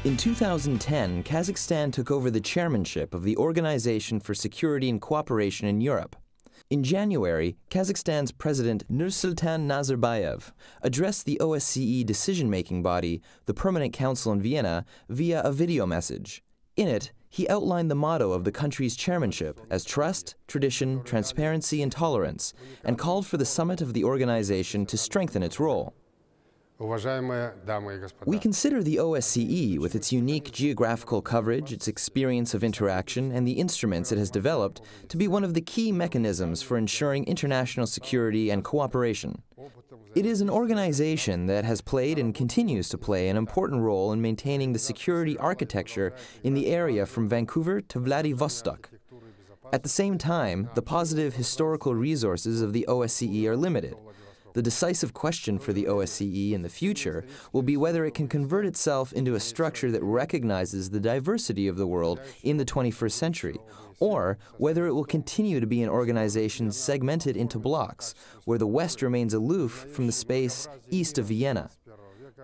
In 2010, Kazakhstan took over the chairmanship of the Organization for Security and Cooperation in Europe. In January, Kazakhstan's President Nursultan Nazarbayev addressed the OSCE decision-making body, the Permanent Council in Vienna, via a video message. In it, he outlined the motto of the country's chairmanship as trust, tradition, transparency, and tolerance, and called for the summit of the organization to strengthen its role. We consider the OSCE, with its unique geographical coverage, its experience of interaction, and the instruments it has developed, to be one of the key mechanisms for ensuring international security and cooperation. It is an organization that has played and continues to play an important role in maintaining the security architecture in the area from Vancouver to Vladivostok. At the same time, the positive historical resources of the OSCE are limited. The decisive question for the OSCE in the future will be whether it can convert itself into a structure that recognizes the diversity of the world in the 21st century, or whether it will continue to be an organization segmented into blocks, where the West remains aloof from the space east of Vienna.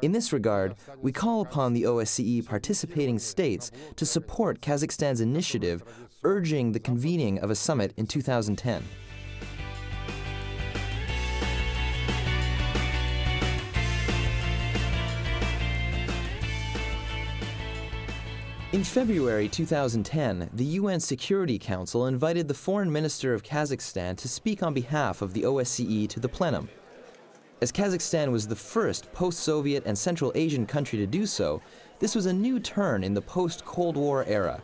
In this regard, we call upon the OSCE participating states to support Kazakhstan's initiative urging the convening of a summit in 2010. In February 2010, the UN Security Council invited the Foreign Minister of Kazakhstan to speak on behalf of the OSCE to the plenum. As Kazakhstan was the first post-Soviet and Central Asian country to do so, this was a new turn in the post-Cold War era.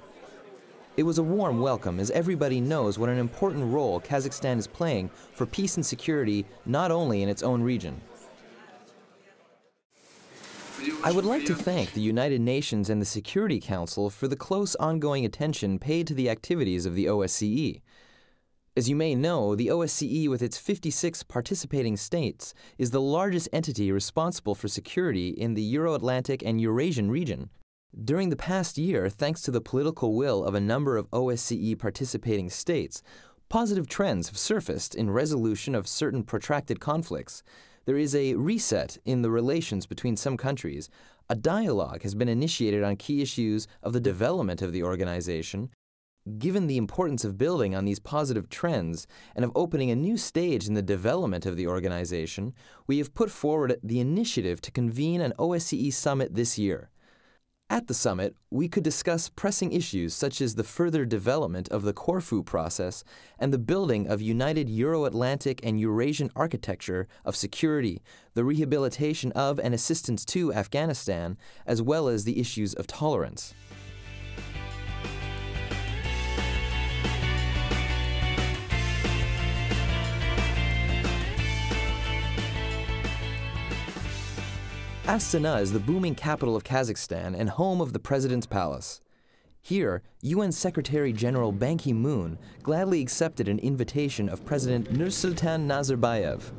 It was a warm welcome, as everybody knows what an important role Kazakhstan is playing for peace and security, not only in its own region. I would like to thank the United Nations and the Security Council for the close ongoing attention paid to the activities of the OSCE. As you may know, the OSCE, with its 56 participating states, is the largest entity responsible for security in the Euro-Atlantic and Eurasian region. During the past year, thanks to the political will of a number of OSCE participating states, positive trends have surfaced in resolution of certain protracted conflicts. There is a reset in the relations between some countries. A dialogue has been initiated on key issues of the development of the organization. Given the importance of building on these positive trends and of opening a new stage in the development of the organization, we have put forward the initiative to convene an OSCE summit this year. At the summit, we could discuss pressing issues such as the further development of the Corfu process and the building of united Euro-Atlantic and Eurasian architecture of security, the rehabilitation of and assistance to Afghanistan, as well as the issues of tolerance. Astana is the booming capital of Kazakhstan and home of the President's Palace. Here, UN Secretary-General Ban Ki-moon gladly accepted an invitation of President Nursultan Nazarbayev.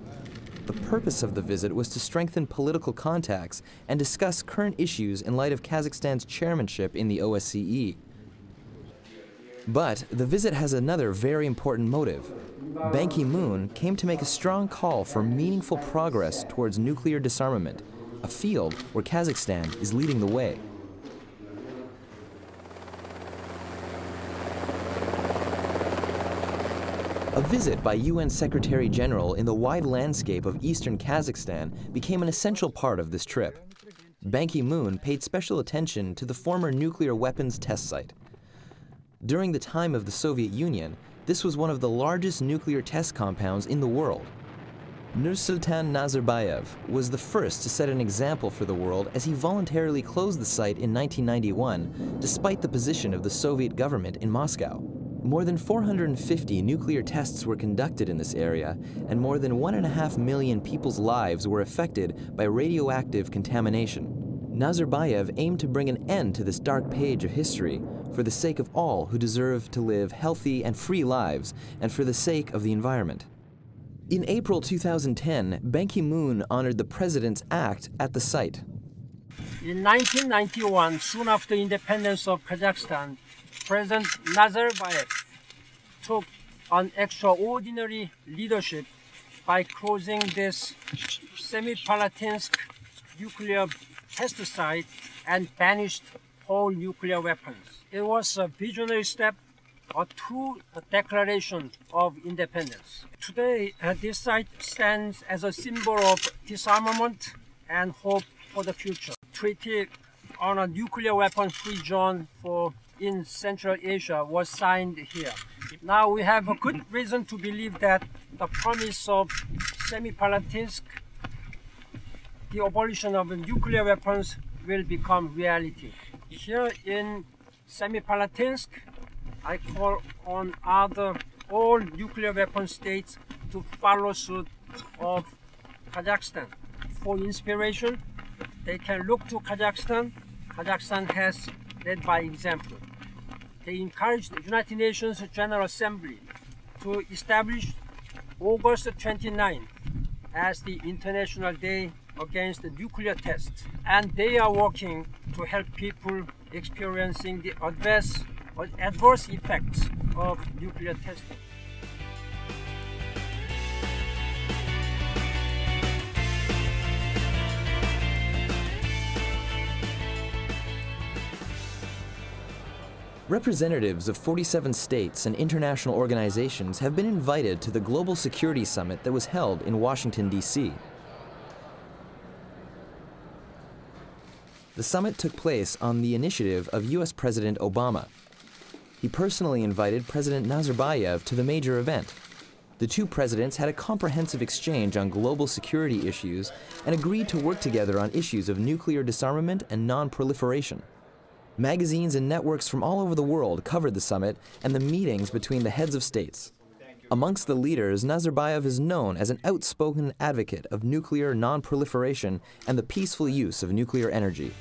The purpose of the visit was to strengthen political contacts and discuss current issues in light of Kazakhstan's chairmanship in the OSCE. But the visit has another very important motive. Ban Ki-moon came to make a strong call for meaningful progress towards nuclear disarmament, a field where Kazakhstan is leading the way. A visit by UN Secretary-General in the wide landscape of eastern Kazakhstan became an essential part of this trip. Ban Ki-moon paid special attention to the former nuclear weapons test site. During the time of the Soviet Union, this was one of the largest nuclear test compounds in the world. Nursultan Nazarbayev was the first to set an example for the world as he voluntarily closed the site in 1991, despite the position of the Soviet government in Moscow. More than 450 nuclear tests were conducted in this area, and more than 1.5 million people's lives were affected by radioactive contamination. Nazarbayev aimed to bring an end to this dark page of history for the sake of all who deserve to live healthy and free lives, and for the sake of the environment. In April 2010, Ban Ki-moon honored the President's Act at the site. In 1991, soon after independence of Kazakhstan, President Nazarbayev took an extraordinary leadership by closing this Semipalatinsk nuclear test site and banished whole nuclear weapons. It was a visionary step, a true declaration of independence. Today, this site stands as a symbol of disarmament and hope for the future. Treaty on a nuclear weapon-free zone in Central Asia was signed here. Now we have a good reason to believe that the promise of Semipalatinsk, the abolition of nuclear weapons, will become reality. Here in Semipalatinsk, I call on all nuclear weapon states to follow suit of Kazakhstan. For inspiration, they can look to Kazakhstan. Kazakhstan has led by example. They encouraged the United Nations General Assembly to establish August 29 as the International Day against the nuclear tests. And they are working to help people experiencing the adverse effects of nuclear testing. Representatives of 47 states and international organizations have been invited to the Global Security Summit that was held in Washington, D.C. The summit took place on the initiative of U.S. President Obama. He personally invited President Nazarbayev to the major event. The two presidents had a comprehensive exchange on global security issues and agreed to work together on issues of nuclear disarmament and non-proliferation. Magazines and networks from all over the world covered the summit and the meetings between the heads of states. Amongst the leaders, Nazarbayev is known as an outspoken advocate of nuclear non-proliferation and the peaceful use of nuclear energy.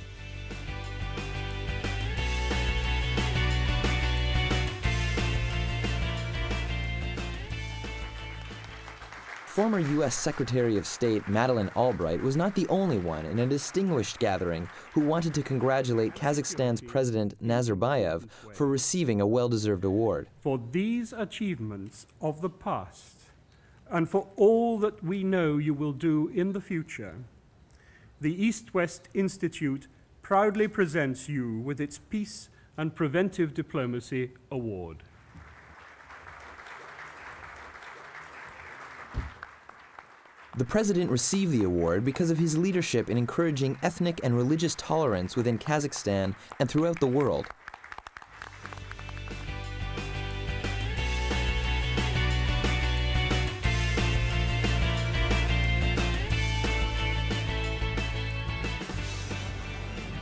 Former U.S. Secretary of State Madeleine Albright was not the only one in a distinguished gathering who wanted to congratulate Kazakhstan's President Nazarbayev for receiving a well-deserved award. For these achievements of the past, and for all that we know you will do in the future, the East-West Institute proudly presents you with its Peace and Preventive Diplomacy Award. The president received the award because of his leadership in encouraging ethnic and religious tolerance within Kazakhstan and throughout the world.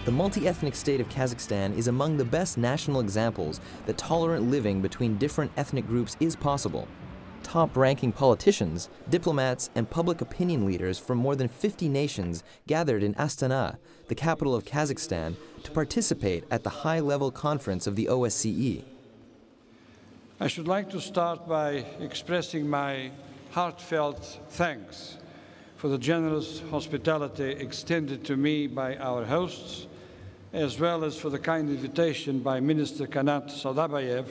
The multi-ethnic state of Kazakhstan is among the best national examples that tolerant living between different ethnic groups is possible. Top-ranking politicians, diplomats, and public opinion leaders from more than 50 nations gathered in Astana, the capital of Kazakhstan, to participate at the high-level conference of the OSCE. I should like to start by expressing my heartfelt thanks for the generous hospitality extended to me by our hosts, as well as for the kind invitation by Minister Kanat Saudabayev,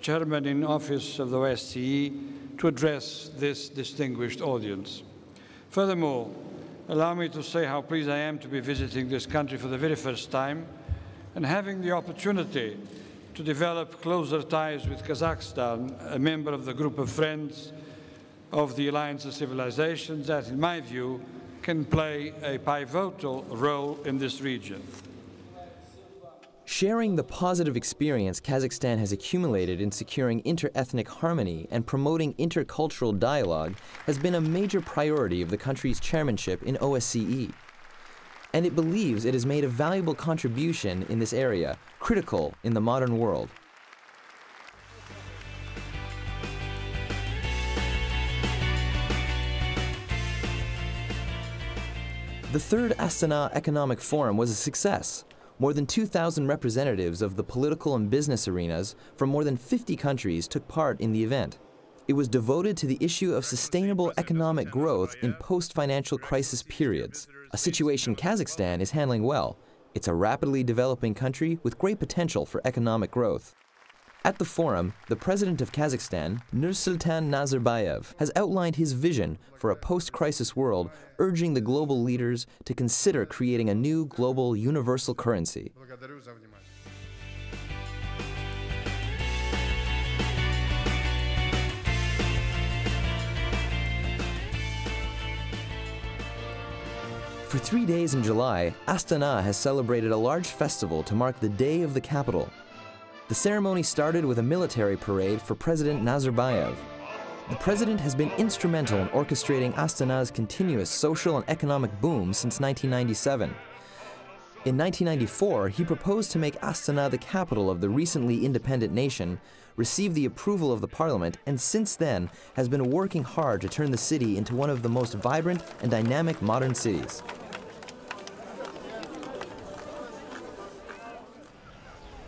Chairman in Office of the OSCE, to address this distinguished audience. Furthermore, allow me to say how pleased I am to be visiting this country for the very first time and having the opportunity to develop closer ties with Kazakhstan, a member of the group of friends of the Alliance of Civilizations that, in my view, can play a pivotal role in this region. Sharing the positive experience Kazakhstan has accumulated in securing inter-ethnic harmony and promoting intercultural dialogue has been a major priority of the country's chairmanship in OSCE. And it believes it has made a valuable contribution in this area, critical in the modern world. The third Astana Economic Forum was a success. More than 2,000 representatives of the political and business arenas from more than 50 countries took part in the event. It was devoted to the issue of sustainable economic growth in post-financial crisis periods, a situation Kazakhstan is handling well. It's a rapidly developing country with great potential for economic growth. At the forum, the president of Kazakhstan, Nursultan Nazarbayev, has outlined his vision for a post-crisis world, urging the global leaders to consider creating a new global universal currency. For 3 days in July, Astana has celebrated a large festival to mark the Day of the Capital. The ceremony started with a military parade for President Nazarbayev. The president has been instrumental in orchestrating Astana's continuous social and economic boom since 1997. In 1994, he proposed to make Astana the capital of the recently independent nation, received the approval of the parliament, and since then has been working hard to turn the city into one of the most vibrant and dynamic modern cities.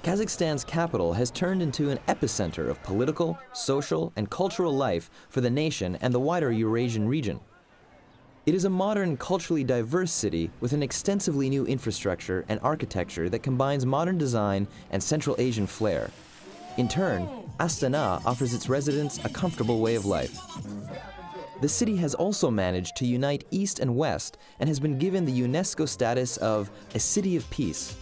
Kazakhstan's capital has turned into an epicenter of political, social, and cultural life for the nation and the wider Eurasian region. It is a modern, culturally diverse city with an extensively new infrastructure and architecture that combines modern design and Central Asian flair. In turn, Astana offers its residents a comfortable way of life. The city has also managed to unite East and West and has been given the UNESCO status of a city of peace.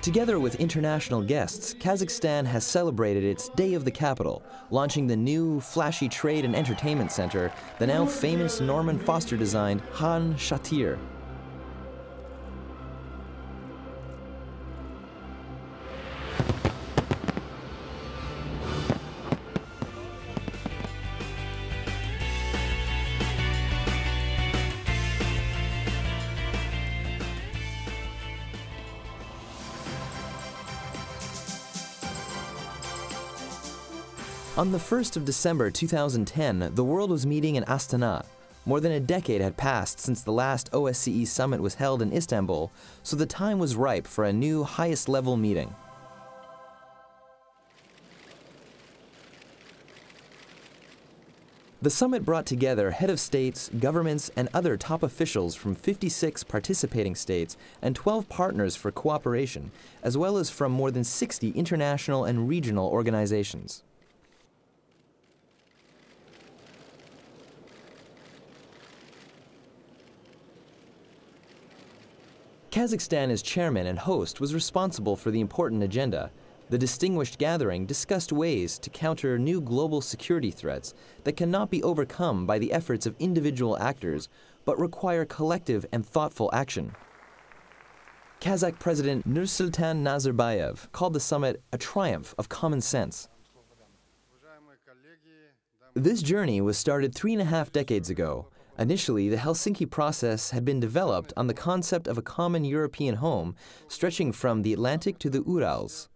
Together with international guests, Kazakhstan has celebrated its Day of the Capital, launching the new, flashy trade and entertainment center, the now famous Norman Foster-designed Han Shatir. On the 1st of December 2010, the world was meeting in Astana. More than a decade had passed since the last OSCE summit was held in Istanbul, so the time was ripe for a new, highest-level meeting. The summit brought together head of states, governments, and other top officials from 56 participating states and 12 partners for cooperation, as well as from more than 60 international and regional organizations. Kazakhstan as chairman and host was responsible for the important agenda. The distinguished gathering discussed ways to counter new global security threats that cannot be overcome by the efforts of individual actors, but require collective and thoughtful action. Kazakh President Nursultan Nazarbayev called the summit a triumph of common sense. This journey was started 3.5 decades ago. Initially, the Helsinki process had been developed on the concept of a common European home stretching from the Atlantic to the Urals.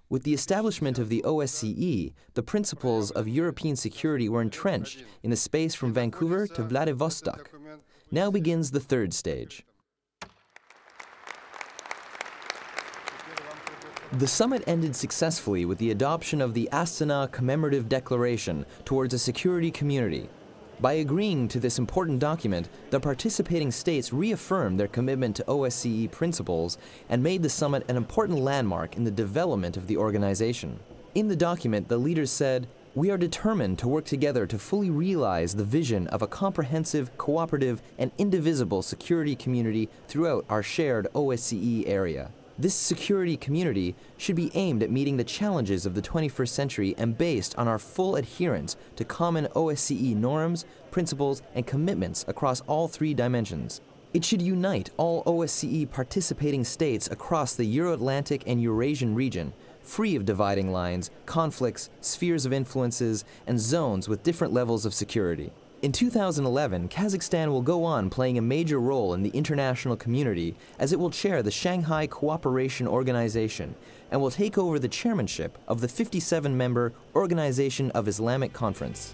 With the establishment of the OSCE, the principles of European security were entrenched in the space from Vancouver to Vladivostok. Now begins the third stage. The summit ended successfully with the adoption of the Astana Commemorative Declaration towards a security community. By agreeing to this important document, the participating states reaffirmed their commitment to OSCE principles and made the summit an important landmark in the development of the organization. In the document, the leaders said, "We are determined to work together to fully realize the vision of a comprehensive, cooperative, and indivisible security community throughout our shared OSCE area. This security community should be aimed at meeting the challenges of the 21st century and based on our full adherence to common OSCE norms, principles, and commitments across all 3 dimensions. It should unite all OSCE participating states across the Euro-Atlantic and Eurasian region, free of dividing lines, conflicts, spheres of influences, and zones with different levels of security." In 2011, Kazakhstan will go on playing a major role in the international community as it will chair the Shanghai Cooperation Organization and will take over the chairmanship of the 57-member Organization of Islamic Conference.